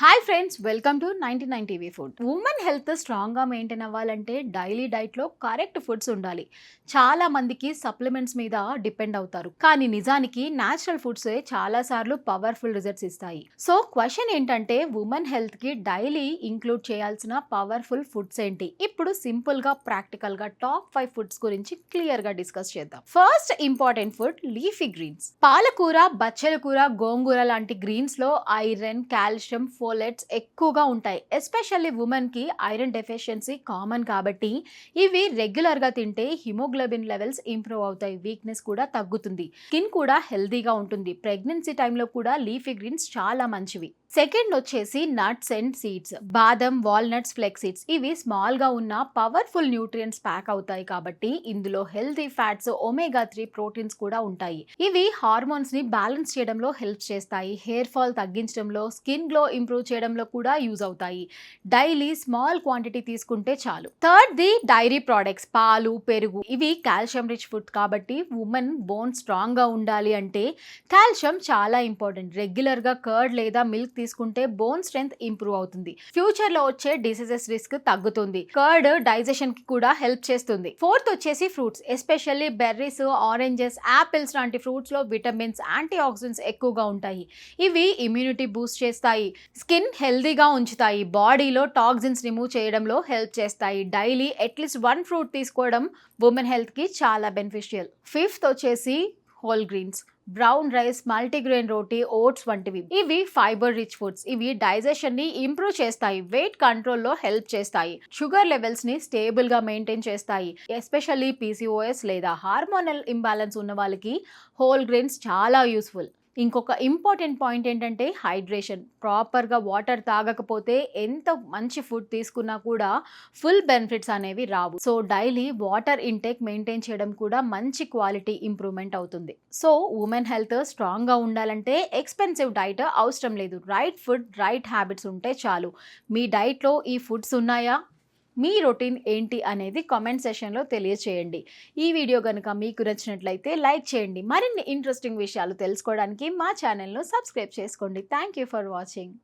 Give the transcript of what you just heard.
Hi friends, welcome to 99 TV food. Women health స్ట్రాంగ్గా maintain అవ్వాలంటే daily డైట్లో correct foods ఉండాలి. చాలా మందికి సప్లిమెంట్స్ మీద డిపెండ్ అవుతారు, కానీ నిజానికి న్యాచురల్ ఫుడ్సే చాలాసార్లు పవర్ఫుల్ రిజల్ట్స్ ఇస్తాయి. సో క్వశ్చన్ ఏంటంటే, ఉమెన్ హెల్త్కి డైలీ ఇంక్లూడ్ చేయాల్సిన పవర్ఫుల్ ఫుడ్స్ ఏంటి? ఇప్పుడు సింపుల్గా ప్రాక్టికల్గా టాప్ 5 ఫుడ్స్ గురించి క్లియర్గా డిస్కస్ చేద్దాం. First important food leafy greens. పాలకూర, బచ్చల కూర, గోంగూర లాంటి గ్రీన్స్లో ఐరన్, కాల్షియం, ఫోలెట్స్ ఎక్కువగా ఉంటాయి. ఎస్పెషల్లీ ఉమెన్ కి ఐరన్ డెఫిషియన్సీ కామన్ కాబట్టి ఇవి రెగ్యులర్ గా తింటే హిమోగ్లోబిన్ లెవెల్స్ ఇంప్రూవ్ అవుతాయి, వీక్నెస్ కూడా తగ్గుతుంది, స్కిన్ కూడా హెల్దీగా ఉంటుంది. ప్రెగ్నెన్సీ టైంలో కూడా లీఫీ గ్రీన్స్ చాలా మంచివి. సెకండ్ వచ్చేసి నట్స్ అండ్ సీడ్స్. బాదం, వాల్నట్స్, ఫ్లెక్స్ సీడ్స్ ఇవి స్మాల్ గా ఉన్న పవర్ఫుల్ న్యూట్రియంట్స్ ప్యాక్ అవుతాయి కాబట్టి ఇందులో హెల్తీ ఫ్యాట్స్, ఒమేగా 3 ప్రోటీన్స్ కూడా ఉంటాయి. ఇవి హార్మోన్స్ ని బ్యాలెన్స్ చేయడంలో హెల్ప్ చేస్తాయి, హెయిర్ ఫాల్ తగ్గించడంలో, స్కిన్ గ్లో ఇంప్రూవ్ చేయడంలో కూడా యూజ్ అవుతాయి. డైలీ స్మాల్ క్వాంటిటీ తీసుకుంటే చాలు. Third the dairy products. పాలు, పెరుగు ఇవి కాల్షియం రిచ్ ఫుడ్ కాబట్టి ఉమెన్ బోన్ స్ట్రాంగ్ గా ఉండాలి అంటే కాల్షియం చాలా ఇంపార్టెంట్. రెగ్యులర్ గా కర్డ్ లేదా మిల్క్ తీసుకుంటే బోన్ స్ట్రెంగ్త్ ఇంప్రూవ్ అవుతుంది, ఫ్యూచర్ లో వచ్చే డిసీజెస్ రిస్క్ తగ్గుతుంది, కర్డ్ డైజెషన్ కి కూడా హెల్ప్ చేస్తుంది. ఫోర్త్ వచ్చేసి fruits, especially berries, oranges, apples లాంటి ఫ్రూట్స్ లో విటమిన్స్, యాంటీ ఆక్సిడెంట్స్ ఎక్కువగా ఉంటాయి. ఇవి ఇమ్యూనిటీ బూస్ట్ చేస్తాయి, స్కిన్ హెల్దీగా ఉంచుతాయి, బాడీలో టాక్సిన్స్ రిమూవ్ చేయడంలో హెల్ప్ చేస్తాయి. డైలీ అట్లీస్ట్ 1 ఫ్రూట్ తీసుకోవడం ఉమెన్ హెల్త్ కి చాలా బెనిఫిషియల్. ఫిఫ్త్ వచ్చేసి whole greens. Brown rice, multigrain roti, oats వంటివి ఇవి ఫైబర్ రిచ్ ఫుడ్స్. ఇవి డైజెషన్ ని ఇంప్రూవ్ చేస్తాయి, వెయిట్ కంట్రోల్లో హెల్ప్ చేస్తాయి, షుగర్ లెవెల్స్ ని స్టేబుల్ గా మెయింటైన్ చేస్తాయి. ఎస్పెషల్లీ పీసీఓఎస్ లేదా హార్మోనల్ ఇంబ్యాలెన్స్ ఉన్న వాళ్ళకి హోల్ గ్రెయిన్స్ చాలా యూస్ఫుల్. ఇంకొక ఇంపార్టెంట్ పాయింట్ ఏంటంటే హైడ్రేషన్. ప్రాపర్గా వాటర్ తాగకపోతే ఎంత మంచి ఫుడ్ తీసుకున్నా కూడా ఫుల్ బెనిఫిట్స్ అనేవి రావు. So daily water intake maintain చేయడం కూడా మంచి క్వాలిటీ ఇంప్రూవ్మెంట్ అవుతుంది. సో ఉమెన్ హెల్త్ స్ట్రాంగ్గా ఉండాలంటే ఎక్స్పెన్సివ్ డైట్ అవసరం లేదు, రైట్ ఫుడ్, రైట్ హ్యాబిట్స్ ఉంటే చాలు. మీ డైట్లో ఈ ఫుడ్స్ ఉన్నాయా? మీ రొటీన్ ఏంటి అనేది కామెంట్ సెషన్లో తెలియచేయండి. ఈ వీడియో కనుక మీకు నచ్చినట్లయితే లైక్ చేయండి. మరిన్ని ఇంట్రెస్టింగ్ విషయాలు తెలుసుకోవడానికి మా ఛానల్ను సబ్స్క్రైబ్ చేసుకోండి. Thank you for watching.